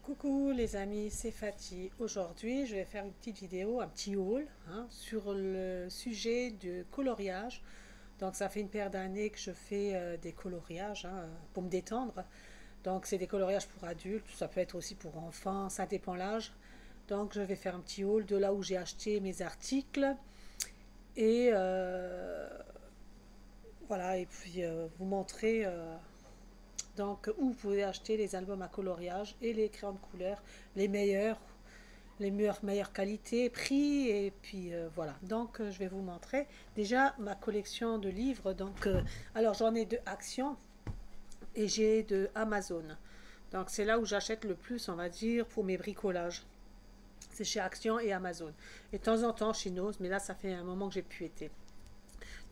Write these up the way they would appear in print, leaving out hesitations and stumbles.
Coucou les amis, c'est Fatih. Aujourd'hui, je vais faire une petite vidéo, un petit haul sur le sujet du coloriage. Donc, ça fait une paire d'années que je fais des coloriages pour me détendre. Donc, c'est des coloriages pour adultes, ça peut être aussi pour enfants, ça dépend l'âge. Donc, je vais faire un petit haul de là où j'ai acheté mes articles et voilà, et puis vous montrer donc où vous pouvez acheter les albums à coloriage et les crayons de couleur, les meilleurs, meilleures qualités, prix, et puis voilà. Donc je vais vous montrer déjà ma collection de livres. Donc, alors j'en ai de Action et j'ai de Amazon. Donc c'est là où j'achète le plus, on va dire, pour mes bricolages. C'est chez Action et Amazon. Et de temps en temps chez Nose, mais là ça fait un moment que j'ai pu été.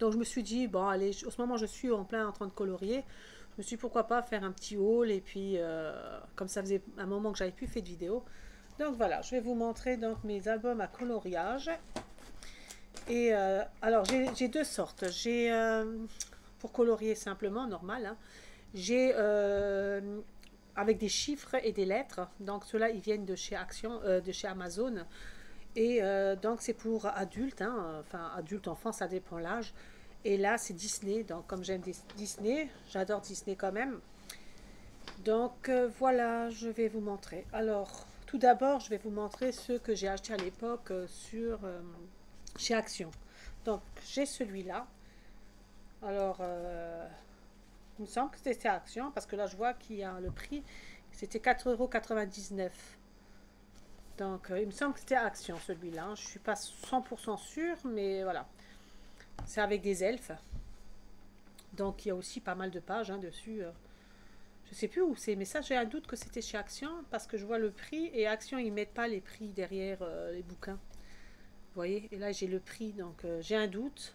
Donc je me suis dit, bon allez, en ce moment je suis en plein en train de colorier. Je me suis dit pourquoi pas faire un petit haul et puis comme ça faisait un moment que j'avais plus fait de vidéo. Donc voilà, je vais vous montrer donc mes albums à coloriage. Et alors j'ai deux sortes. J'ai pour colorier simplement normal. J'ai avec des chiffres et des lettres. Donc ceux-là ils viennent de chez Action, de chez Amazon. Et donc c'est pour adultes, enfin adultes, enfants, ça dépend l'âge. Et là c'est Disney, donc comme j'aime Disney, j'adore Disney quand même. Donc voilà, je vais vous montrer. Alors tout d'abord je vais vous montrer ceux que j'ai achetés à l'époque chez Action. Donc j'ai celui-là. Alors il me semble que c'était Action parce que là je vois qu'il y a le prix, c'était 4,99 €. Donc, il me semble que c'était Action celui-là. Je ne suis pas 100% sûre, mais voilà. C'est avec des elfes. Donc, il y a aussi pas mal de pages dessus. Je ne sais plus où c'est, mais ça, j'ai un doute que c'était chez Action parce que je vois le prix et Action, ils ne mettent pas les prix derrière les bouquins. Vous voyez? Et là, j'ai le prix, donc j'ai un doute.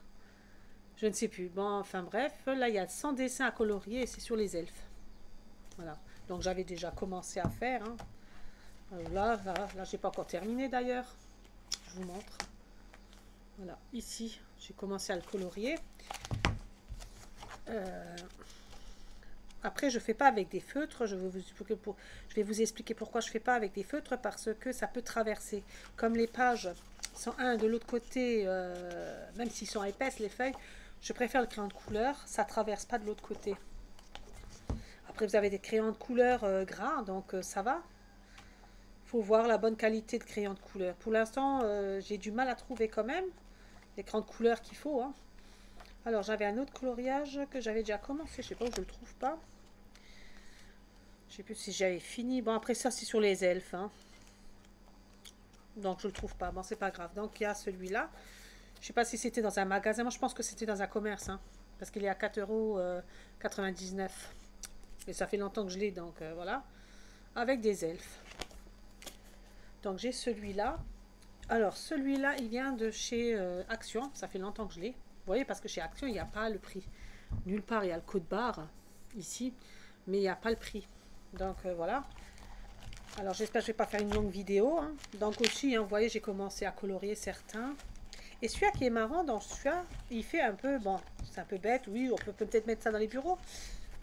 Je ne sais plus. Bon, enfin bref, là, il y a 100 dessins à colorier et c'est sur les elfes. Voilà. Donc, j'avais déjà commencé à faire. Là, j'ai pas encore terminé d'ailleurs. Je vous montre. Voilà, ici, j'ai commencé à le colorier. Après, je ne fais pas avec des feutres. Je vais vous expliquer pourquoi je ne fais pas avec des feutres, parce que ça peut traverser. Comme les pages sont un de l'autre côté, même s'ils sont épaisses, les feuilles, je préfère le crayon de couleur. Ça ne traverse pas de l'autre côté. Après, vous avez des crayons de couleur gras, donc ça va. Il faut voir la bonne qualité de crayon de couleur. Pour l'instant, j'ai du mal à trouver quand même les crayons de couleur qu'il faut. Alors, j'avais un autre coloriage que j'avais déjà commencé. Je ne sais pas où je le trouve pas. Je ne sais plus si j'avais fini. Bon, après ça, c'est sur les elfes. Donc, je ne le trouve pas. Bon, c'est pas grave. Donc, il y a celui-là. Je ne sais pas si c'était dans un magasin. Moi, je pense que c'était dans un commerce. Parce qu'il est à 4,99 €. Et ça fait longtemps que je l'ai. Donc, voilà. Avec des elfes. Donc, j'ai celui-là. Alors, celui-là, il vient de chez Action. Ça fait longtemps que je l'ai. Vous voyez, parce que chez Action, il n'y a pas le prix. Nulle part, il y a le code barre ici, mais il n'y a pas le prix. Donc, voilà. Alors, j'espère que je ne vais pas faire une longue vidéo. Donc, aussi, vous voyez, j'ai commencé à colorier certains. Et celui-là qui est marrant, dans celui-là, il fait un peu... Bon, c'est un peu bête, oui, on peut peut-être mettre ça dans les bureaux.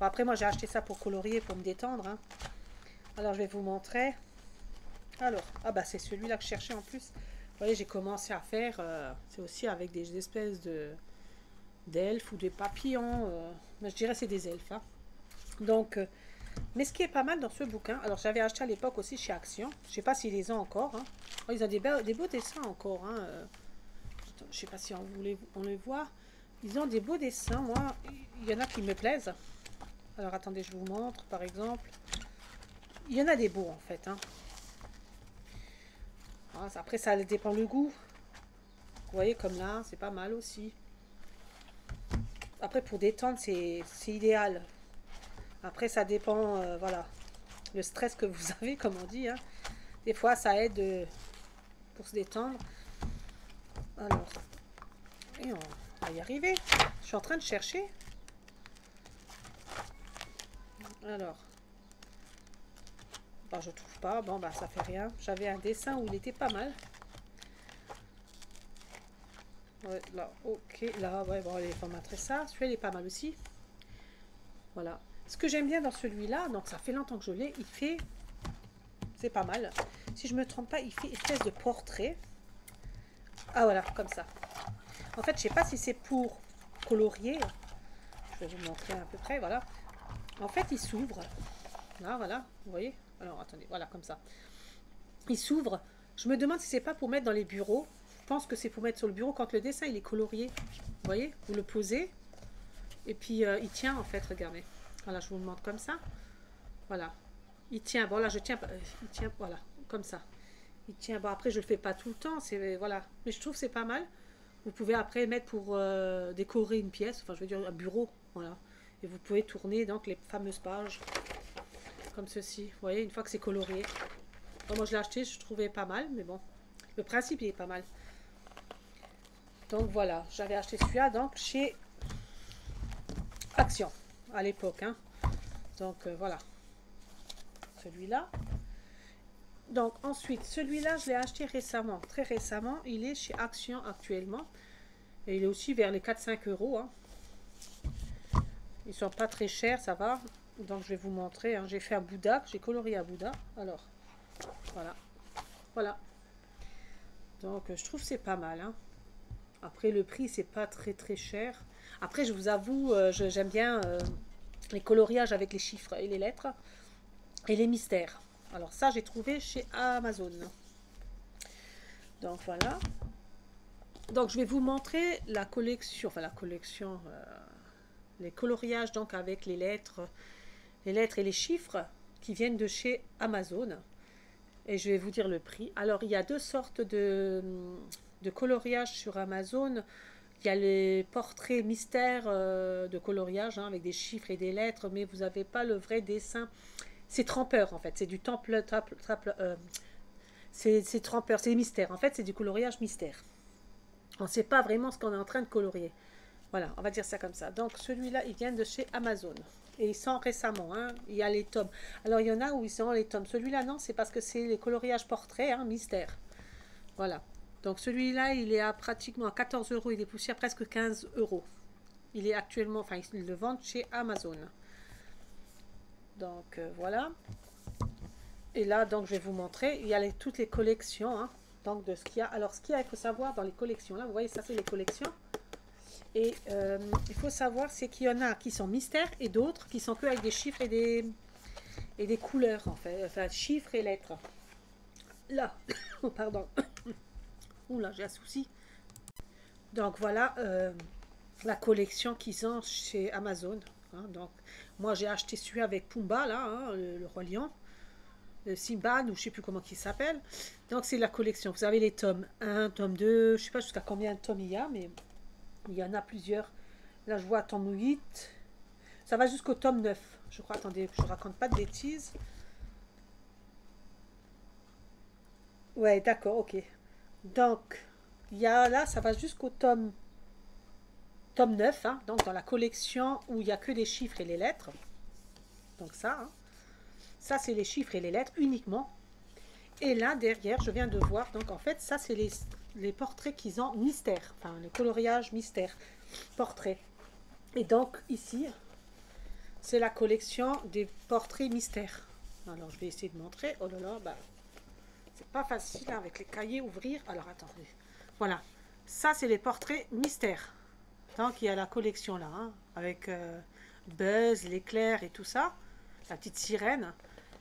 Bon, après, moi, j'ai acheté ça pour colorier, pour me détendre. Alors, je vais vous montrer. Alors, c'est celui-là que je cherchais en plus. Vous voyez, j'ai commencé à faire, c'est aussi avec des espèces d'elfes ou des papillons. Mais je dirais c'est des elfes. Donc, mais ce qui est pas mal dans ce bouquin, alors j'avais acheté à l'époque aussi chez Action. Je sais pas s'ils les ont encore. Oh, ils ont des beaux dessins encore. Je sais pas si on les voit. Ils ont des beaux dessins. Moi, il y en a qui me plaisent. Alors attendez, je vous montre par exemple. Il y en a des beaux en fait. Après, ça dépend le goût. Vous voyez, comme là, c'est pas mal aussi. Après, pour détendre, c'est idéal. Après, ça dépend, voilà, le stress que vous avez, comme on dit. Des fois, ça aide pour se détendre. Alors, et on va y arriver. Je suis en train de chercher. Alors, je trouve pas. Bon, ça fait rien. J'avais un dessin où il était pas mal. Ouais, là, ok, là, ouais, bon, allez, on va montrer ça. Celui-là, il est pas mal aussi. Voilà. Ce que j'aime bien dans celui-là, donc ça fait longtemps que je l'ai, il fait c'est pas mal. Si je me trompe pas, il fait une espèce de portrait. Ah voilà, comme ça. En fait, je sais pas si c'est pour colorier. Je vais vous montrer à peu près, voilà. En fait, il s'ouvre. Là, voilà, vous voyez. Alors, attendez, voilà, comme ça. Il s'ouvre. Je me demande si c'est pas pour mettre dans les bureaux. Je pense que c'est pour mettre sur le bureau quand le dessin il est colorié. Vous voyez, vous le posez. Et puis, il tient en fait, regardez. Voilà, je vous le montre comme ça. Voilà. Il tient, bon là je tiens, il tient, voilà, comme ça. Il tient, bon après je le fais pas tout le temps, c'est, voilà. Mais je trouve que c'est pas mal. Vous pouvez après mettre pour décorer une pièce, enfin je veux dire un bureau, voilà. Et vous pouvez tourner donc les fameuses pages, comme ceci. Vous voyez, une fois que c'est colorié. Bon, moi je l'ai acheté, je trouvais pas mal, mais bon. Le principe il est pas mal. Donc voilà, j'avais acheté celui-là donc chez Action, à l'époque, hein. Donc voilà. Celui-là. Donc ensuite, celui-là, je l'ai acheté récemment, très récemment. Il est chez Action actuellement. Et il est aussi vers les 4-5 euros. Hein. Ils sont pas très chers, ça va. Donc je vais vous montrer. Hein. J'ai fait un Bouddha, j'ai colorié un Bouddha. Alors, voilà. Voilà. Donc je trouve que c'est pas mal. Hein. Après, le prix, c'est pas très très cher. Après, je vous avoue, j'aime bien les coloriages avec les chiffres et les lettres. Et les mystères. Alors ça, j'ai trouvé chez Amazon. Donc voilà. Donc je vais vous montrer la collection, enfin la collection, les coloriages donc avec les lettres et les chiffres qui viennent de chez Amazon. Et je vais vous dire le prix. Alors il y a deux sortes de coloriages sur Amazon. Il y a les portraits mystères de coloriage hein, avec des chiffres et des lettres, mais vous n'avez pas le vrai dessin. C'est trempeur en fait, c'est du c'est trempeur, c'est des mystères. En fait, c'est du coloriage mystère. On ne sait pas vraiment ce qu'on est en train de colorier. Voilà, on va dire ça comme ça. Donc celui-là, il vient de chez Amazon. Et il sort récemment, hein. Il y a les tomes. Alors il y en a où ils sont les tomes. Celui-là, non, c'est parce que c'est les coloriages portraits, hein, mystère. Voilà. Donc celui-là, il est à pratiquement à 14 euros. Il est poussé à presque 15 euros. Il est actuellement, enfin, ils le vendent chez Amazon. Donc voilà. Et là, donc je vais vous montrer. Il y a toutes les collections, hein, donc de ce qu'il y a. Alors ce qu'il y a, il faut savoir dans les collections. Là, vous voyez, ça c'est les collections. Et il faut savoir, c'est qu'il y en a qui sont mystères et d'autres qui sont que avec des chiffres et des couleurs, en fait. Enfin, chiffres et lettres. Là, oh, pardon. Oula, j'ai un souci. Donc voilà la collection qu'ils ont chez Amazon. Hein. Donc, moi j'ai acheté celui avec Pumba, là, hein, le Roi Lion. Le Simban, ou je ne sais plus comment il s'appelle. Donc c'est la collection. Vous avez les tomes 1, tome 2, je ne sais pas jusqu'à combien de tomes il y a, mais il y en a plusieurs. Là, je vois tome 8. Ça va jusqu'au tome 9. Je crois, attendez, je ne raconte pas de bêtises. Ouais, d'accord, ok. Donc, il y a là, ça va jusqu'au tome 9, hein, donc dans la collection où il n'y a que des chiffres et les lettres. Donc ça, hein. Ça, c'est les chiffres et les lettres uniquement. Et là, derrière, je viens de voir, donc en fait, ça, c'est les portraits qu'ils ont mystère. Enfin, le coloriage mystère, portrait. Et donc, ici, c'est la collection des portraits mystères. Alors, je vais essayer de montrer. Oh là là, bah, c'est pas facile hein, avec les cahiers, ouvrir. Alors, attendez. Voilà. Ça, c'est les portraits mystères. Donc, il y a la collection là, hein, avec Buzz, l'éclair et tout ça. La petite sirène.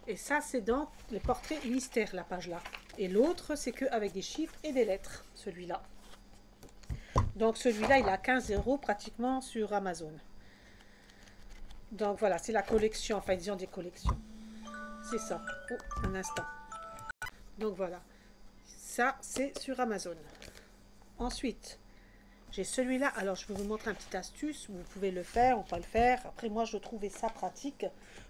Et ça, c'est donc les portraits mystères, la page là. Et l'autre, c'est qu'avec des chiffres et des lettres, celui-là. Donc, celui-là, il est à 15 euros pratiquement sur Amazon. Donc, voilà, c'est la collection. Enfin, ils ont des collections. C'est ça. Oh, un instant. Donc, voilà. Ça, c'est sur Amazon. Ensuite, j'ai celui-là. Alors, je vais vous montrer une petite astuce. Vous pouvez le faire ou pas le faire. Après, moi, je trouvais ça pratique.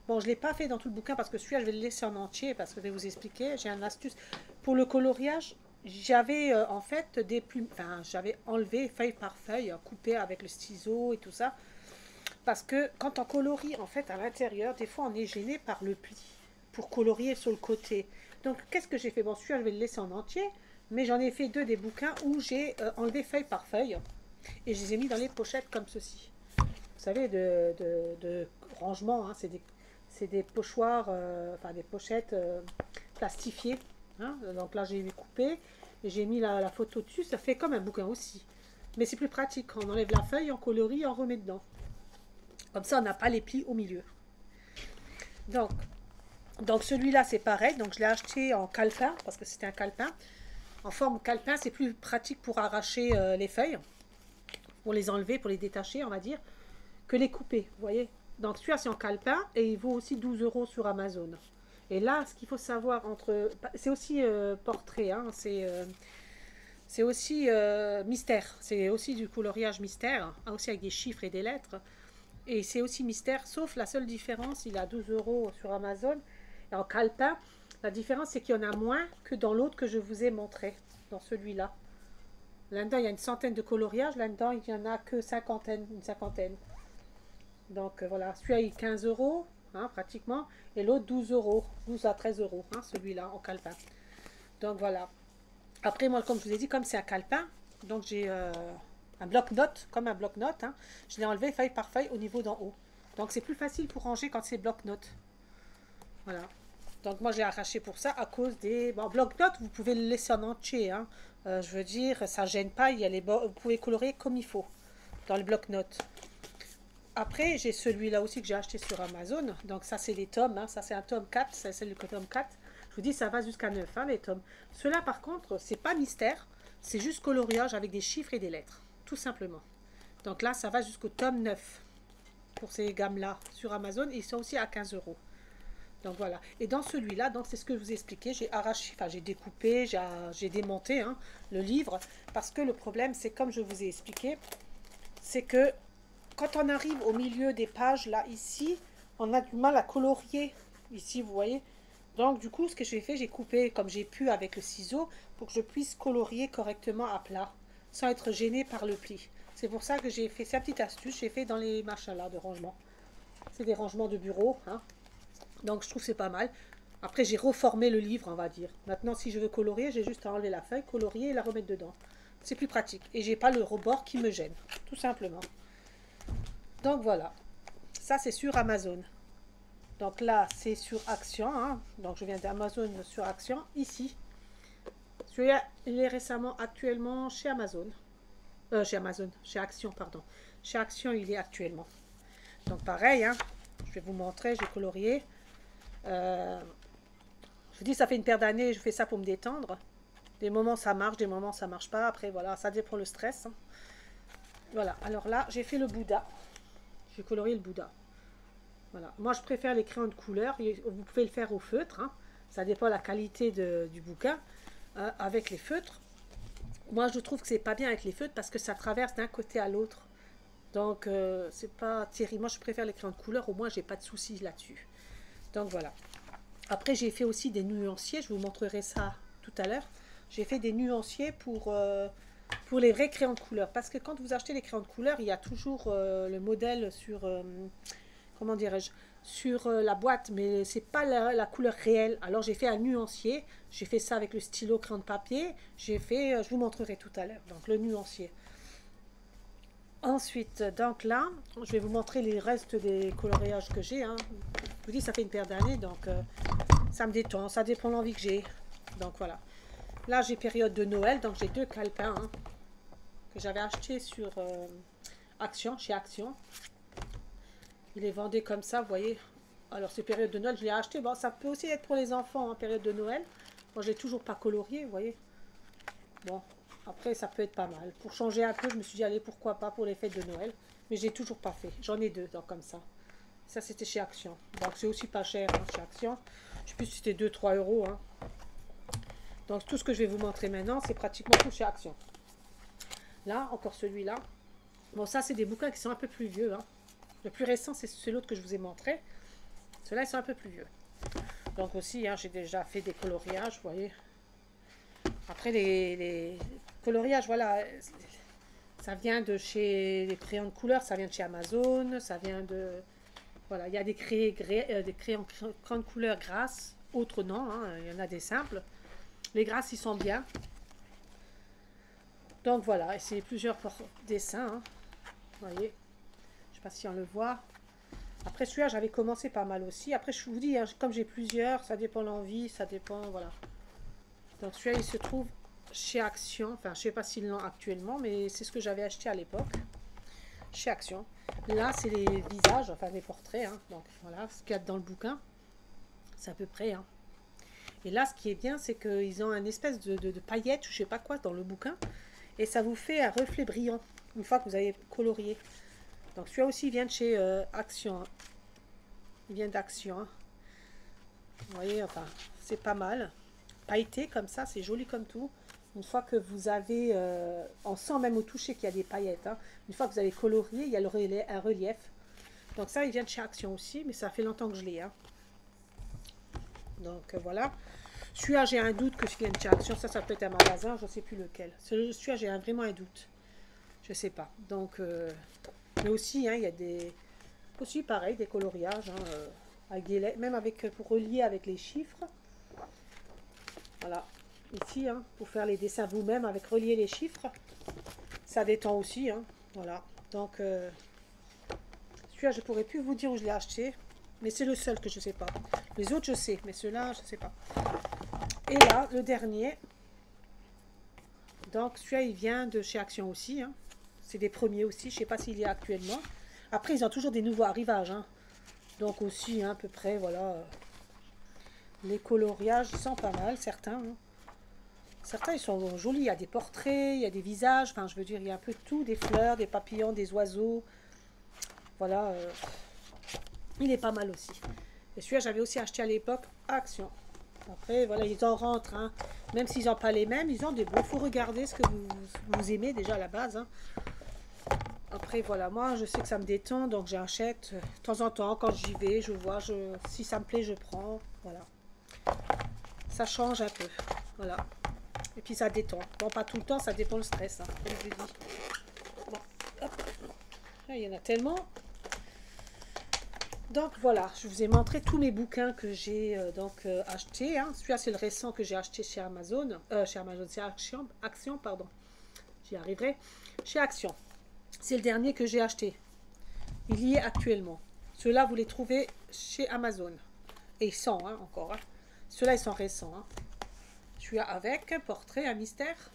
Bon, je ne l'ai pas fait dans tout le bouquin parce que celui-là, je vais le laisser en entier parce que je vais vous expliquer. J'ai une astuce. Pour le coloriage, j'avais en fait des plumes. Enfin, j'avais enlevé feuille par feuille, coupé avec le ciseau et tout ça. Parce que quand on colorie, en fait, à l'intérieur, des fois, on est gêné par le pli pour colorier sur le côté. Donc, qu'est-ce que j'ai fait? Bon, celui-là, je vais le laisser en entier. Mais j'en ai fait deux des bouquins où j'ai enlevé feuille par feuille. Et je les ai mis dans les pochettes comme ceci. Vous savez, de rangement, hein, c'est des pochoirs, enfin des pochettes plastifié. Hein. Donc là, j'ai coupé et j'ai mis la photo dessus. Ça fait comme un bouquin aussi. Mais c'est plus pratique. On enlève la feuille, on colorie et on remet dedans. Comme ça, on n'a pas les plis au milieu. Donc, celui-là, c'est pareil. Donc, je l'ai acheté en calepin parce que c'était un calepin. En forme calepin, c'est plus pratique pour arracher les feuilles, pour les enlever, pour les détacher, on va dire, que les couper. Vous voyez. Donc, celui-là, c'est en calepin et il vaut aussi 12 € sur Amazon. Et là, ce qu'il faut savoir entre... C'est aussi portrait, hein, c'est aussi mystère. C'est aussi du coloriage mystère, hein, aussi avec des chiffres et des lettres. Et c'est aussi mystère, sauf la seule différence, il a 12 € sur Amazon. Et en calepin, la différence, c'est qu'il y en a moins que dans l'autre que je vous ai montré, dans celui-là. Là-dedans, il y a une centaine de coloriages. Là-dedans, il n'y en a que une cinquantaine. Donc, voilà. Celui-là, il est 15 €, hein, pratiquement. Et l'autre, 12 €. 12 à 13 €, hein, celui-là, en calepin. Donc, voilà. Après, moi, comme je vous ai dit, comme c'est un calepin, donc j'ai un bloc-notes, comme un bloc-notes. Hein, je l'ai enlevé feuille par feuille au niveau d'en haut. Donc, c'est plus facile pour ranger quand c'est bloc-notes. Voilà. Donc, moi, j'ai arraché pour ça à cause des... Bon, bloc-notes, vous pouvez le laisser en entier. Hein. Je veux dire, ça ne gêne pas. Il y a les vous pouvez colorer comme il faut dans le bloc-notes. Après, j'ai celui-là aussi que j'ai acheté sur Amazon. Donc, ça, c'est les tomes. Hein. Ça, c'est un tome 4. C'est le tome 4. Je vous dis, ça va jusqu'à 9, hein, les tomes. Ceux-là, par contre, c'est pas mystère. C'est juste coloriage avec des chiffres et des lettres. Tout simplement. Donc là, ça va jusqu'au tome 9. Pour ces gammes-là sur Amazon. Ils sont aussi à 15 €. Donc voilà. Et dans celui-là, donc c'est ce que je vous ai expliqué, j'ai arraché, enfin j'ai découpé, j'ai démonté hein, le livre. Parce que le problème, c'est comme je vous ai expliqué, c'est que quand on arrive au milieu des pages, là, ici, on a du mal à colorier. Ici, vous voyez. Donc du coup, ce que j'ai fait, j'ai coupé comme j'ai pu avec le ciseau pour que je puisse colorier correctement à plat, sans être gêné par le pli. C'est pour ça que j'ai fait cette petite astuce, j'ai fait dans les machins là de rangement. C'est des rangements de bureau, hein. Donc je trouve que c'est pas mal. Après j'ai reformé le livre, on va dire. Maintenant si je veux colorier, j'ai juste à enlever la feuille, colorier et la remettre dedans. C'est plus pratique. Et j'ai pas le rebord qui me gêne, tout simplement. Donc voilà. Ça c'est sur Amazon. Donc là c'est sur Action. Hein. Donc je viens d'Amazon sur Action. Ici. Celui-là, il est récemment actuellement chez Amazon. Chez Action, pardon. Chez Action, il est actuellement. Donc pareil, hein. Je vais vous montrer, j'ai colorié. Je vous dis, ça fait une paire d'années, je fais ça pour me détendre. Des moments ça marche, des moments ça marche pas. Après, voilà, ça dépend le stress. Hein. Voilà, alors là, j'ai fait le Bouddha. J'ai colorié le Bouddha. Voilà, moi je préfère les crayons de couleur. Vous pouvez le faire au feutre. Hein. Ça dépend de la qualité du bouquin. Avec les feutres. Moi, je trouve que c'est pas bien avec les feutres parce que ça traverse d'un côté à l'autre. Donc, c'est pas terrible. Moi, je préfère les crayons de couleur. Au moins, j'ai pas de soucis là-dessus. Donc, voilà. Après, j'ai fait aussi des nuanciers. Je vous montrerai ça tout à l'heure. J'ai fait des nuanciers pour les vrais crayons de couleur. Parce que quand vous achetez les crayons de couleur, il y a toujours le modèle sur... comment dirais-je sur la boîte, mais c'est pas la couleur réelle. Alors, j'ai fait un nuancier. J'ai fait ça avec le stylo crayon de papier. J'ai fait... je vous montrerai tout à l'heure. Donc, le nuancier. Ensuite, donc là, je vais vous montrer les restes des coloriages que j'ai. Hein. Je vous dis, ça fait une paire d'années, donc ça me détend. Ça dépend de l'envie que j'ai. Donc voilà. Là, j'ai période de Noël, donc j'ai 2 calepins hein, que j'avais achetés sur Action, chez Action. Il est vendé comme ça, vous voyez. Alors, c'est période de Noël, je l'ai acheté. Bon, ça peut aussi être pour les enfants, hein, période de Noël. Moi, je l'ai toujours pas colorié, vous voyez. Bon. Après, ça peut être pas mal. Pour changer un peu, je me suis dit, allez, pourquoi pas pour les fêtes de Noël. Mais j'ai toujours pas fait. J'en ai 2, donc comme ça. Ça, c'était chez Action. Donc, c'est aussi pas cher hein, chez Action. Je sais plus si c'était 2-3 €. Hein. Donc, tout ce que je vais vous montrer maintenant, c'est pratiquement tout chez Action. Là, encore celui-là. Bon, ça, c'est des bouquins qui sont un peu plus vieux. Hein. Le plus récent, c'est celui que je vous ai montré. Ceux-là, ils sont un peu plus vieux. Donc, aussi, hein, j'ai déjà fait des coloriages, vous voyez. Après, les coloriages, voilà, ça vient de chez les crayons de couleur, ça vient de chez Amazon, ça vient de... Voilà, il y a des crayons de couleur grasses, autres non, hein, il y en a des simples. Les grasses, ils sont bien. Donc voilà, et c'est plusieurs dessins, hein, vous voyez. Je ne sais pas si on le voit. Après celui-là, j'avais commencé pas mal aussi. Après, je vous dis, hein, comme j'ai plusieurs, ça dépend de l'envie, ça dépend, voilà. Donc celui-là, il se trouve chez Action. Enfin, je sais pas s'ils l'ont actuellement, mais c'est ce que j'avais acheté à l'époque. Chez Action. Là, c'est les visages, enfin les portraits. Hein. Donc voilà, ce qu'il y a dans le bouquin. C'est à peu près. Hein. Et là, ce qui est bien, c'est qu'ils ont un espèce de paillettes, je sais pas quoi, dans le bouquin. Et ça vous fait un reflet brillant, une fois que vous avez colorié. Donc celui-là aussi, il vient de chez Action. Hein. Il vient d'Action. Hein. Vous voyez, enfin, c'est pas mal. Pailleté comme ça, c'est joli comme tout. Une fois que vous avez, on sent même au toucher qu'il y a des paillettes. Hein. Une fois que vous avez colorié, il y a un relief. Donc ça, il vient de chez Action aussi, mais ça fait longtemps que je l'ai. Hein. Donc voilà. Celui-là, j'ai un doute que je viens de chez Action. Ça peut être un magasin, je ne sais plus lequel. Celui-là, j'ai vraiment un doute. Je ne sais pas. Donc, mais aussi, hein, il y a des... Aussi, pareil, des coloriages. Hein, avec des, même avec, pour relier avec les chiffres. Voilà. Ici, hein, pour faire les dessins vous-même avec relier les chiffres. Ça détend aussi. Hein, voilà. Donc, celui-là, je ne pourrais plus vous dire où je l'ai acheté. Mais c'est le seul que je ne sais pas. Les autres, je sais. Mais ceux-là, je ne sais pas. Et là, le dernier. Donc, celui-là, il vient de chez Action aussi. Hein. C'est des premiers aussi. Je ne sais pas s'il y a actuellement. Après, ils ont toujours des nouveaux arrivages. Hein. Donc aussi, hein, à peu près, voilà. Les coloriages, ils sont pas mal, certains. Hein. Certains, ils sont jolis. Il y a des portraits, il y a des visages. Enfin, je veux dire, il y a un peu de tout. Des fleurs, des papillons, des oiseaux. Voilà. Il est pas mal aussi. Et celui-là, j'avais aussi acheté à l'époque Action. Après, voilà, ils en rentrent. Hein. Même s'ils n'ont pas les mêmes, ils ont des beaux. Il faut regarder ce que vous aimez déjà à la base. Hein. Après, voilà, moi, je sais que ça me détend, donc j'achète de temps en temps. Quand j'y vais, je vois, si ça me plaît, je prends. Voilà. Ça change un peu. Voilà. Et puis, ça détend. Bon, pas tout le temps, ça dépend le stress, hein, comme je dis. Bon, hop. Là, il y en a tellement. Donc voilà, je vous ai montré tous mes bouquins que j'ai achetés. Hein. Celui-là, c'est le récent que j'ai acheté chez Amazon. C'est Action, pardon. J'y arriverai. Chez Action. C'est le dernier que j'ai acheté. Il y est actuellement. Ceux-là, vous les trouvez chez Amazon. Et ils sont, hein, encore. Hein. Ceux-là, ils sont récents. Hein. Celui-là avec un portrait, un mystère.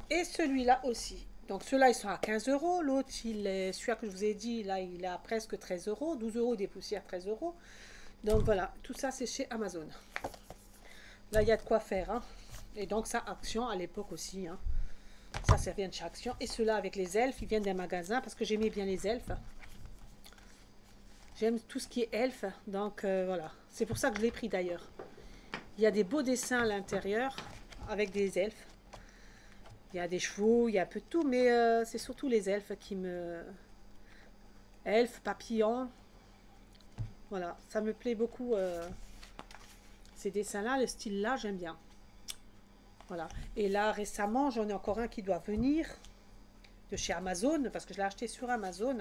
Et celui-là aussi. Donc ceux-là, ils sont à 15 euros. L'autre, celui-là que je vous ai dit, là, il est à presque 13 euros. 12 euros des poussières, 13 euros. Donc voilà, tout ça, c'est chez Amazon. Là, il y a de quoi faire. Hein. Et donc ça, Action à l'époque aussi. Hein. Ça vient de chez Action. Et ceux-là avec les elfes, ils viennent d'un magasin parce que j'aimais bien les elfes. J'aime tout ce qui est elfes. Donc voilà. C'est pour ça que je l'ai pris d'ailleurs. Il y a des beaux dessins à l'intérieur avec des elfes. Il y a des chevaux, il y a un peu de tout. Mais c'est surtout les elfes qui me... Elfes, papillons. Voilà. Ça me plaît beaucoup. Ces dessins-là, le style-là, j'aime bien. Voilà. Et là, récemment, j'en ai encore un qui doit venir de chez Amazon, parce que je l'ai acheté sur Amazon.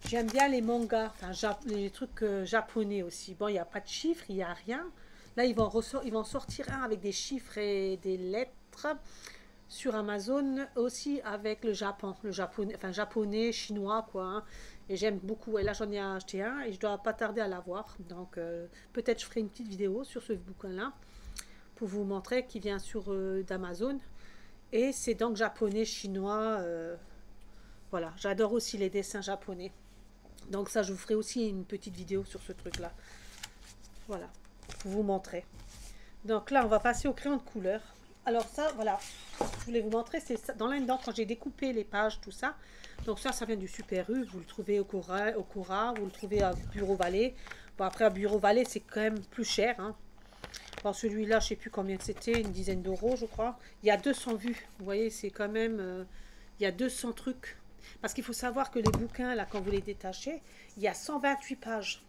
J'aime bien les mangas, enfin, les trucs japonais aussi. Bon, il n'y a pas de chiffres, il n'y a rien. Là, ils vont sortir un avec des chiffres et des lettres sur Amazon, aussi avec le Japon, le japonais, enfin, japonais, chinois, quoi. Hein. Et j'aime beaucoup. Et là, j'en ai acheté un et je dois pas tarder à l'avoir. Donc, peut-être je ferai une petite vidéo sur ce bouquin-là. Pour vous montrer qui vient sur d'Amazon. Et c'est donc japonais, chinois. Voilà, j'adore aussi les dessins japonais. Donc ça, je vous ferai aussi une petite vidéo sur ce truc-là. Voilà, pour vous montrer. Donc là, on va passer au crayon de couleur. Alors ça, voilà, je voulais vous montrer, c'est dans là-dedans, quand j'ai découpé les pages, tout ça. Donc ça vient du Super U. Vous le trouvez au Cora, vous le trouvez à Bureau Vallée. Bon, après, à Bureau Vallée, c'est quand même plus cher, hein. Bon, celui-là, je ne sais plus combien c'était, une dizaine d'euros, je crois. Il y a 200 vues. Vous voyez, c'est quand même... il y a 200 trucs. Parce qu'il faut savoir que les bouquins, là, quand vous les détachez, il y a 128 pages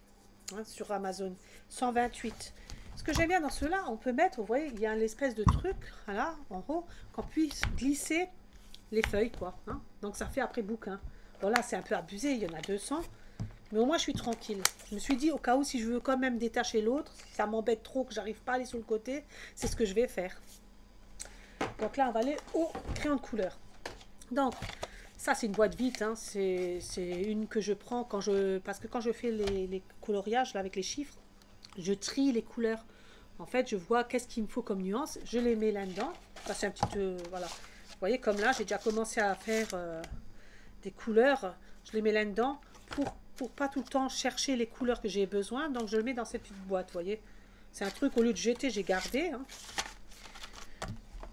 hein, sur Amazon. 128. Ce que j'aime bien dans ceux-là, on peut mettre, vous voyez, il y a l'espèce de truc, là, en haut, qu'on puisse glisser les feuilles, quoi. Hein. Donc, ça fait après bouquin. Bon, là, c'est un peu abusé, il y en a 200. Mais au moins, je suis tranquille. Je me suis dit, au cas où, si je veux quand même détacher l'autre, si ça m'embête trop, que j'arrive pas à aller sur le côté, c'est ce que je vais faire. Donc là, on va aller au crayon de couleur. Donc, Ça, c'est une boîte vide, hein. C'est une que je prends quand je... Parce que quand je fais les coloriages là, avec les chiffres, je trie les couleurs. En fait, je vois qu'est-ce qu'il me faut comme nuance. Je les mets là-dedans. Ça, c'est un petit... voilà. Vous voyez, comme là, j'ai déjà commencé à faire des couleurs. Je les mets là-dedans pour pas tout le temps chercher les couleurs que j'ai besoin. Donc, je le mets dans cette petite boîte, vous voyez. C'est un truc, au lieu de jeter, j'ai gardé, hein.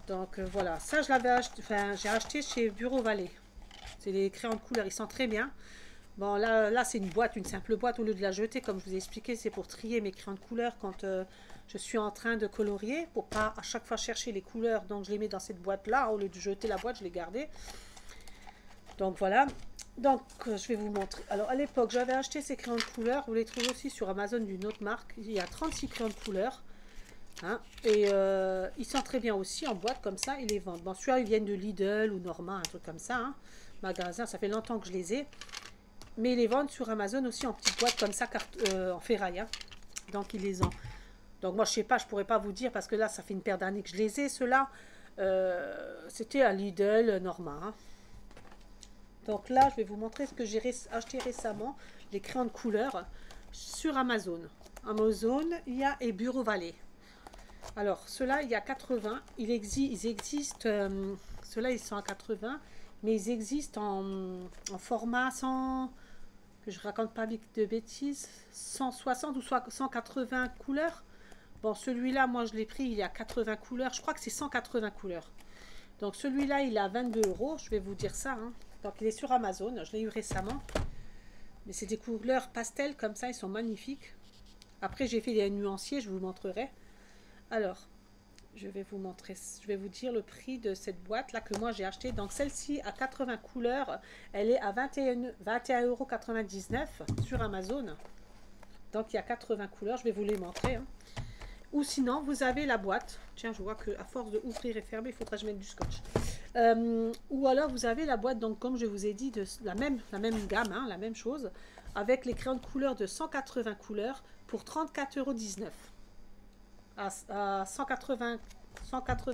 Donc, voilà. Ça, je l'avais acheté... Enfin, j'ai acheté chez Bureau Vallée. C'est les crayons de couleur, ils sont très bien. Bon, là c'est une boîte, une simple boîte. Au lieu de la jeter, comme je vous ai expliqué, c'est pour trier mes crayons de couleur quand je suis en train de colorier, pour pas à chaque fois chercher les couleurs. Donc, je les mets dans cette boîte-là. Au lieu de jeter la boîte, je l'ai gardée. Donc, voilà. Donc, je vais vous montrer. Alors, à l'époque, j'avais acheté ces crayons de couleur. Vous les trouvez aussi sur Amazon d'une autre marque. Il y a 36 crayons de couleur. Hein, et ils sont très bien aussi en boîte comme ça, ils les vendent. Bon, celui-là, ils viennent de Lidl ou Norma, un truc comme ça, hein. Magasin, ça fait longtemps que je les ai. Mais ils les vendent sur Amazon aussi en petites boîtes comme ça, en ferraille, hein. Donc, ils les ont. Donc, moi, je sais pas, je pourrais pas vous dire parce que là, ça fait une paire d'années que je les ai, ceux-là. C'était à Lidl, Norma, hein. Donc là, je vais vous montrer ce que j'ai acheté récemment, les crayons de couleur sur Amazon. Amazon, il y a et Bureau Vallée. Alors, ceux-là, il y a 80. Ils existent, ceux-là, ils sont à 80, mais ils existent en format sans, que je raconte pas de bêtises, 160 ou 180 couleurs. Bon, celui-là, moi, je l'ai pris, il y a 80 couleurs. Je crois que c'est 180 couleurs. Donc, celui-là, il a 22 €. Je vais vous dire ça, hein. Donc, il est sur Amazon. Je l'ai eu récemment. Mais c'est des couleurs pastel, comme ça, ils sont magnifiques. Après, j'ai fait des nuanciers, je vous montrerai. Alors, je vais vous montrer, je vais vous dire le prix de cette boîte là que moi j'ai acheté. Donc celle-ci à 80 couleurs, elle est à 21,99 € sur Amazon. Donc il y a 80 couleurs, je vais vous les montrer, hein. Ou sinon, vous avez la boîte. Tiens, je vois qu'à force de ouvrir et fermer, il faudra que je mette du scotch. Ou alors vous avez la boîte, donc comme je vous ai dit, de la même gamme, hein, la même chose, avec les crayons de couleur de 180 couleurs pour 34,19 € à 180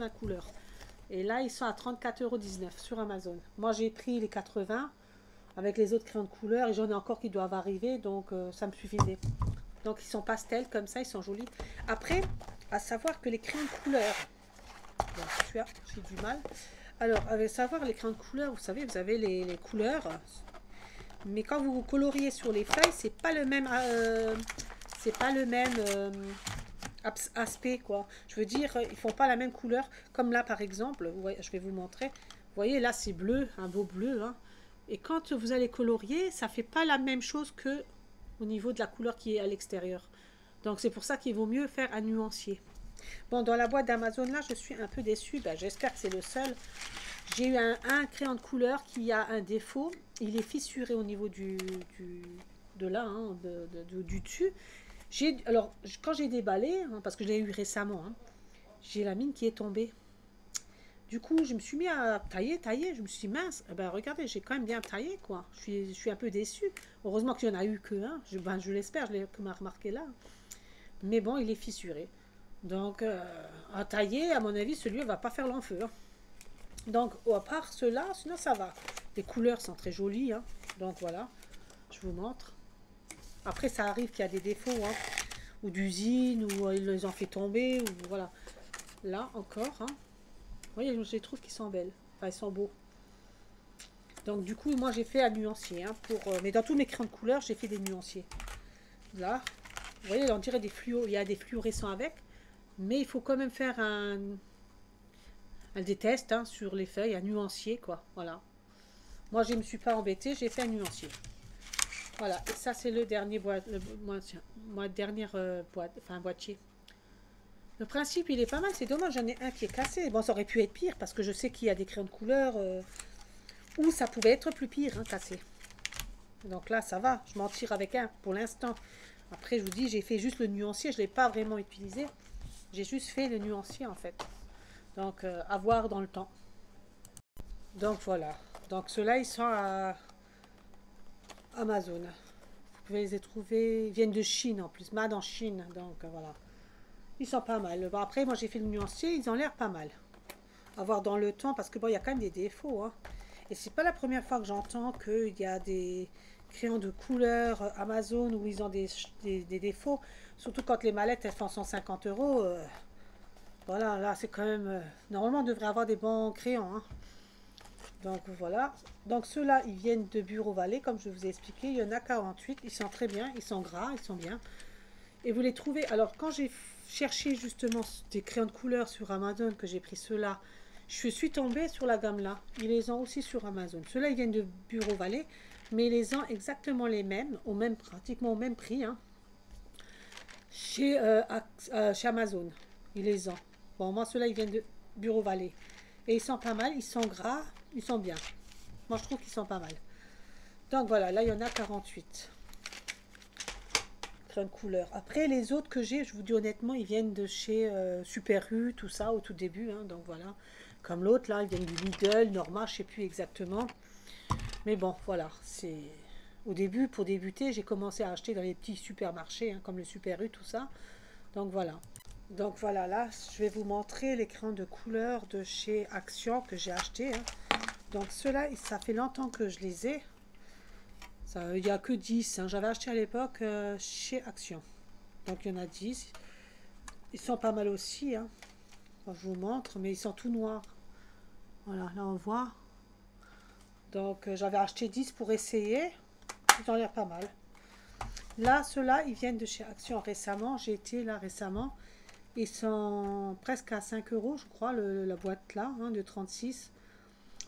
couleurs. Et là, ils sont à 34,19 € sur Amazon. Moi, j'ai pris les 80 avec les autres crayons de couleur et j'en ai encore qui doivent arriver, donc ça me suffisait. Donc, ils sont pastels comme ça, ils sont jolis. Après, à savoir que les crayons de couleur, bon, j'ai du mal. Alors, à savoir les crayons de couleur, vous savez, vous avez les couleurs, mais quand vous coloriez sur les feuilles, c'est pas le même, aspect, quoi. Je veux dire, ils font pas la même couleur. Comme là, par exemple, je vais vous montrer. Vous voyez, là, c'est bleu, un beau bleu, hein. Et quand vous allez colorier, ça fait pas la même chose que au niveau de la couleur qui est à l'extérieur. Donc, c'est pour ça qu'il vaut mieux faire un nuancier. Bon, dans la boîte d'Amazon, là, je suis un peu déçue. Ben, j'espère que c'est le seul. J'ai eu un crayon de couleur qui a un défaut. Il est fissuré au niveau du dessus. Alors, quand j'ai déballé, hein, parce que je l'ai eu récemment, hein, j'ai la mine qui est tombée. Du coup, je me suis mis à tailler. Je me suis dit, mince, eh ben, regardez, j'ai quand même bien taillé, quoi. Je suis un peu déçue. Heureusement qu'il n'y en a eu que un. Je l'espère, je l'ai remarqué là. Mais bon, il est fissuré. Donc, à tailler, à mon avis, celui-là ne va pas faire long feu, hein. Donc, à part cela, sinon ça va. Les couleurs sont très jolies, hein. Donc, voilà, je vous montre. Après, ça arrive qu'il y a des défauts, hein, ou d'usine, ou ils les ont fait tomber, ou voilà. Là, encore, hein. Vous voyez, je les trouve qu'ils sont belles. Enfin, ils sont beaux. Donc, du coup, moi, j'ai fait un nuancier, hein, mais dans tous mes crayons de couleur, j'ai fait des nuanciers. Là, vous voyez, on dirait des fluos. Il y a des fluorescents avec, mais il faut quand même faire des tests, hein, sur les feuilles, un nuancier, quoi. Voilà. Moi, je ne me suis pas embêtée, j'ai fait un nuancier. Voilà, et ça c'est le dernier boîtier. Le principe il est pas mal, c'est dommage, j'en ai un qui est cassé. Bon, ça aurait pu être pire parce que je sais qu'il y a des crayons de couleur où ça pouvait être plus pire, hein, cassé. Donc là ça va, je m'en tire avec un pour l'instant. Après je vous dis, j'ai fait juste le nuancier, je ne l'ai pas vraiment utilisé. J'ai juste fait le nuancier en fait. Donc à voir dans le temps. Donc voilà, donc ceux-là ils sont à Amazon. Vous pouvez les trouver, ils viennent de Chine en plus, made en Chine, donc voilà. Ils sont pas mal. Bon, après, moi j'ai fait le nuancier, ils ont l'air pas mal. À voir dans le temps, parce que bon, il y a quand même des défauts, hein. Et c'est pas la première fois que j'entends qu'il y a des crayons de couleur Amazon où ils ont des défauts. Surtout quand les mallettes elles font 150 euros. Voilà, là c'est quand même... normalement on devrait avoir des bons crayons. Hein. Donc voilà. Donc ceux-là ils viennent de Bureau Vallée comme je vous ai expliqué. Il y en a 48. Ils sont très bien. Ils sont gras. Ils sont bien. Et vous les trouvez... Alors quand j'ai cherché justement des crayons de couleur sur Amazon, que j'ai pris ceux-là, je suis tombée sur la gamme là. Ils les ont aussi sur Amazon. Ceux-là ils viennent de Bureau Vallée. Mais ils les ont exactement les mêmes. Pratiquement au même prix. Hein, chez Amazon. Ils les ont. Bon, moi, ceux-là, ils viennent de Bureau Vallée. Et ils sont pas mal, ils sont gras, ils sont bien. Moi, je trouve qu'ils sont pas mal. Donc voilà, là, il y en a 48. Crème couleur. Après, les autres que j'ai, je vous dis honnêtement, ils viennent de chez Super U, tout ça, au tout début. Hein, donc voilà. Comme l'autre, là, ils viennent du Lidl, Norma, je sais plus exactement. Mais bon, voilà, c'est... Au début, pour débuter, j'ai commencé à acheter dans les petits supermarchés, hein, comme le Super U, tout ça. Donc voilà. Donc voilà, là, je vais vous montrer les crayons de couleur de chez Action que j'ai acheté. Hein. Donc ceux-là, ça fait longtemps que je les ai. Il n'y a que 10. Hein. J'avais acheté à l'époque chez Action. Donc il y en a 10. Ils sont pas mal aussi. Hein. Enfin, je vous montre, mais ils sont tout noirs. Voilà, là on voit. Donc j'avais acheté 10 pour essayer. Ils ont l'air pas mal. Là, ceux-là, ils viennent de chez Action récemment. J'ai été là récemment. Ils sont presque à 5 euros, je crois, la boîte là, hein, de 36.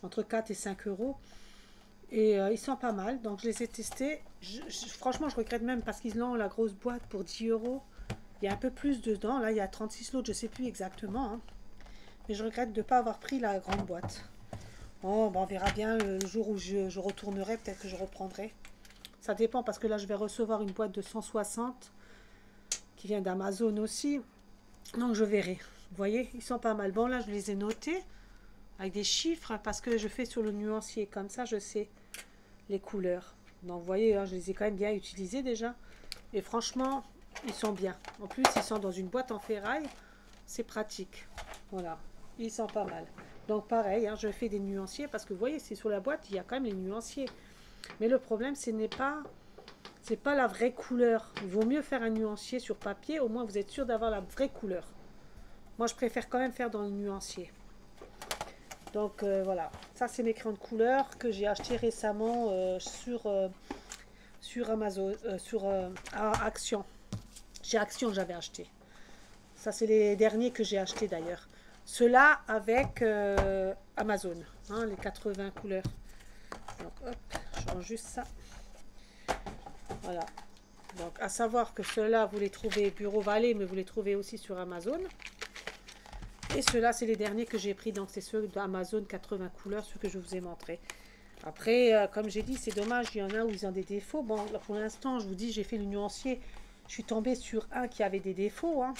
Entre 4 et 5 euros. Et ils sont pas mal. Donc, je les ai testés. Franchement, je regrette même parce qu'ils ont la grosse boîte pour 10 euros. Il y a un peu plus dedans. Là, il y a 36 l'autre, je ne sais plus exactement. Hein. Mais je regrette de ne pas avoir pris la grande boîte. Bon, on verra bien le jour où je retournerai. Peut-être que je reprendrai. Ça dépend parce que là, je vais recevoir une boîte de 160 qui vient d'Amazon aussi. Donc, je verrai. Vous voyez, ils sont pas mal. Bon, là, je les ai notés avec des chiffres parce que je fais sur le nuancier. Comme ça, je sais les couleurs. Donc, vous voyez, hein, je les ai quand même bien utilisés déjà. Et franchement, ils sont bien. En plus, ils sont dans une boîte en ferraille. C'est pratique. Voilà, ils sont pas mal. Donc, pareil, hein, je fais des nuanciers parce que vous voyez, c'est sur la boîte, il y a quand même les nuanciers. Mais le problème, c'est pas la vraie couleur. Il vaut mieux faire un nuancier sur papier. Au moins, vous êtes sûr d'avoir la vraie couleur. Moi, je préfère quand même faire dans le nuancier. Donc, voilà. Ça, c'est mes crayons de couleur que j'ai acheté récemment sur Amazon, Action. Chez Action, j'avais acheté. Ça, c'est les derniers que j'ai achetés d'ailleurs. Ceux-là avec Amazon. Hein, les 80 couleurs. Donc, hop, je change juste ça. Voilà. Donc, à savoir que ceux-là, vous les trouvez Bureau Vallée, mais vous les trouvez aussi sur Amazon. Et ceux-là, c'est les derniers que j'ai pris. Donc, c'est ceux d'Amazon 80 couleurs, ceux que je vous ai montrés. Après, comme j'ai dit, c'est dommage. Il y en a où ils ont des défauts. Bon, là, pour l'instant, je vous dis, j'ai fait le nuancier. Je suis tombée sur un qui avait des défauts. Hein.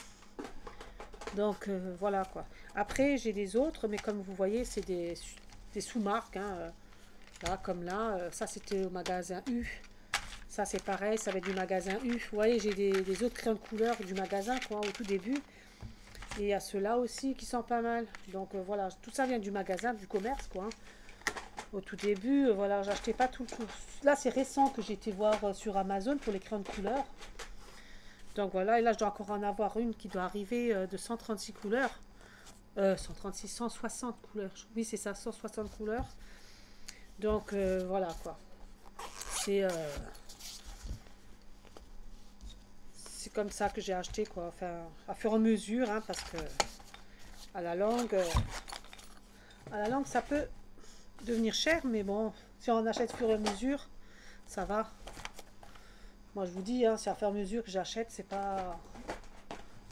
Donc, voilà quoi. Après, j'ai des autres, mais comme vous voyez, c'est des sous-marques. Hein. Là, comme là, ça, c'était au magasin U. Ça, c'est pareil, ça va être du magasin U. Vous voyez, j'ai des autres crayons de couleur du magasin, quoi, au tout début. Et il y a ceux-là aussi qui sont pas mal. Donc, voilà, tout ça vient du magasin, du commerce, quoi. Hein. Au tout début, voilà, j'achetais pas tout. Là, c'est récent que j'ai été voir sur Amazon pour les crayons de couleur. Donc, voilà, et là, je dois encore en avoir une qui doit arriver de 136 couleurs. 136, 160 couleurs. Oui, c'est ça, 160 couleurs. Donc, voilà, quoi. C'est comme ça que j'ai acheté, quoi. Enfin, à fur et à mesure, hein, parce que à la longue, ça peut devenir cher, mais bon, si on achète fur et à mesure, ça va. Moi, je vous dis, hein, c'est à fur et à mesure que j'achète, c'est pas...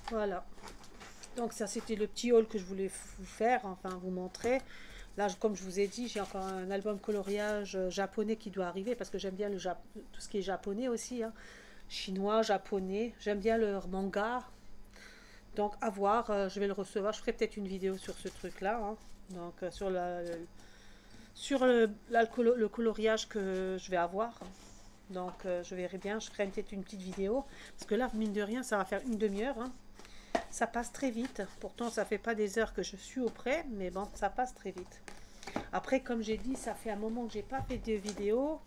Voilà. Donc, ça, c'était le petit haul que je voulais vous faire, enfin, vous montrer. Là, comme je vous ai dit, j'ai encore un album coloriage japonais qui doit arriver, parce que j'aime bien tout ce qui est japonais aussi, hein. Chinois, japonais. J'aime bien leur manga. Donc, à voir. Je vais le recevoir. Je ferai peut-être une vidéo sur ce truc-là. Hein. Donc, sur le coloriage que je vais avoir. Donc, je verrai bien. Je ferai peut-être une petite vidéo. Parce que là, mine de rien, ça va faire une demi-heure. Hein. Ça passe très vite. Pourtant, ça fait pas des heures que je suis auprès. Mais bon, ça passe très vite. Après, comme j'ai dit, ça fait un moment que j'ai pas fait de vidéo.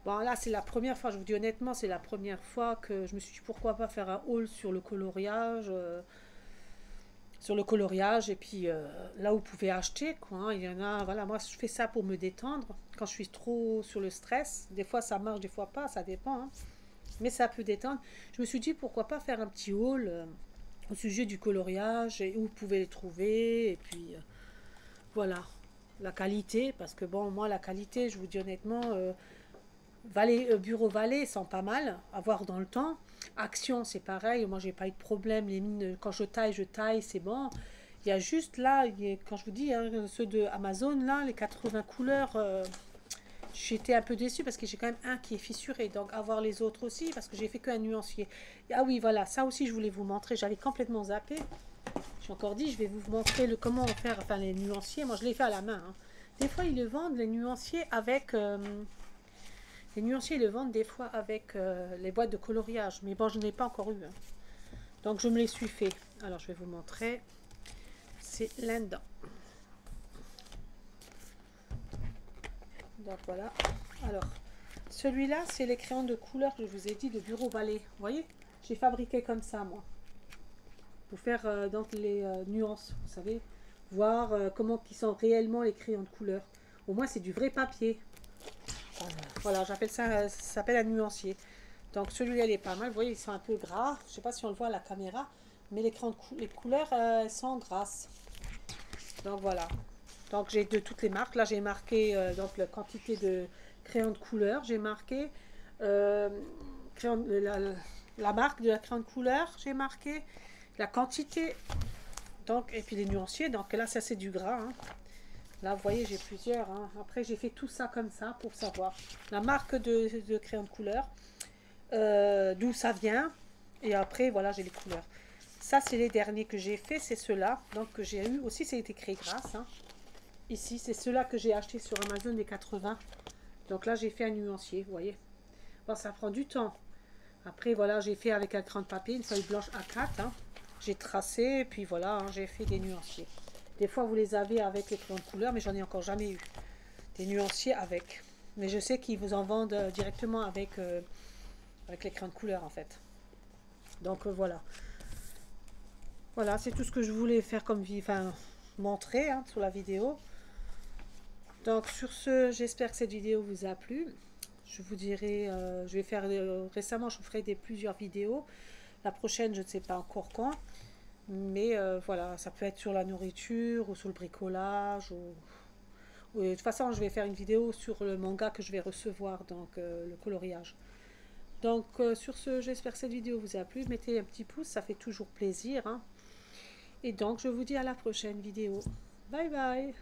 Bon, là, c'est la première fois, je vous dis honnêtement, c'est la première fois que je me suis dit pourquoi pas faire un haul sur le coloriage. Et puis là où vous pouvez acheter, quoi, hein. Il y en a, voilà, moi je fais ça pour me détendre quand je suis trop sur le stress. Des fois ça marche, des fois pas, ça dépend, hein. Mais ça peut détendre. Je me suis dit pourquoi pas faire un petit haul au sujet du coloriage et où vous pouvez les trouver. Et puis voilà, la qualité, parce que bon, moi la qualité, je vous dis honnêtement, Bureau Vallée sent pas mal à voir dans le temps. Action, c'est pareil. Moi, j'ai pas eu de problème. Les mines, quand je taille, c'est bon. Il y a juste là, quand je vous dis, hein, ceux de Amazon, là, les 80 couleurs, j'étais un peu déçue parce que j'ai quand même un qui est fissuré. Donc, avoir les autres aussi, parce que j'ai fait qu'un nuancier. Ah oui, voilà, ça aussi, je voulais vous montrer. J'avais complètement zappé. J'ai encore dit, je vais vous montrer comment faire, enfin, les nuanciers. Moi, je les fais à la main, hein. Des fois, ils le vendent, les nuanciers, avec. Les nuanciers le vendent des fois avec les boîtes de coloriage. Mais bon, je n'ai pas encore eu, hein. Donc, je me les suis fait. Alors, je vais vous montrer. C'est là-dedans. Donc, voilà. Alors, celui-là, c'est les crayons de couleur que je vous ai dit de Bureau Vallée. Vous voyez, j'ai fabriqué comme ça, moi. Pour faire donc les nuances, vous savez. Voir comment qui sont réellement les crayons de couleur. Au moins, c'est du vrai papier. Voilà, j'appelle ça, ça s'appelle un nuancier. Donc celui-là, il est pas mal. Vous voyez, ils sont un peu gras. Je sais pas si on le voit à la caméra, mais les couleurs sont grasses. Donc voilà. Donc j'ai de toutes les marques. Là, j'ai marqué donc la quantité de crayons de couleur. J'ai marqué euh, crayon, la marque de la crayon de couleur. J'ai marqué la quantité. Donc, et puis les nuanciers. Donc là, ça c'est du gras, hein. Là, vous voyez, j'ai plusieurs, hein. Après, j'ai fait tout ça comme ça pour savoir la marque de crayon de couleur, d'où ça vient. Et après, voilà, j'ai les couleurs. Ça, c'est les derniers que j'ai fait, c'est ceux-là. Donc, que j'ai eu aussi, c'est écrit grâce, hein. Ici, c'est ceux-là que j'ai acheté sur Amazon des 80. Donc là, j'ai fait un nuancier, vous voyez. Bon, ça prend du temps. Après, voilà, j'ai fait avec un crayon de papier, une feuille blanche A4, hein. J'ai tracé, et puis voilà, hein, j'ai fait des nuanciers. Des fois, vous les avez avec les crayons de couleur, mais j'en ai encore jamais eu. Des nuanciers avec. Mais je sais qu'ils vous en vendent directement avec les crayons de couleur, en fait. Donc, voilà. Voilà, c'est tout ce que je voulais faire comme enfin, montrer, hein, sur la vidéo. Donc, sur ce, j'espère que cette vidéo vous a plu. Je vous dirai, je vais faire, récemment, je vous ferai plusieurs vidéos. La prochaine, je ne sais pas encore quand. Mais voilà, ça peut être sur la nourriture ou sur le bricolage. De toute façon, je vais faire une vidéo sur le manga que je vais recevoir, donc le coloriage. Donc sur ce, j'espère que cette vidéo vous a plu. Mettez un petit pouce, ça fait toujours plaisir, hein. Et donc, je vous dis à la prochaine vidéo. Bye bye!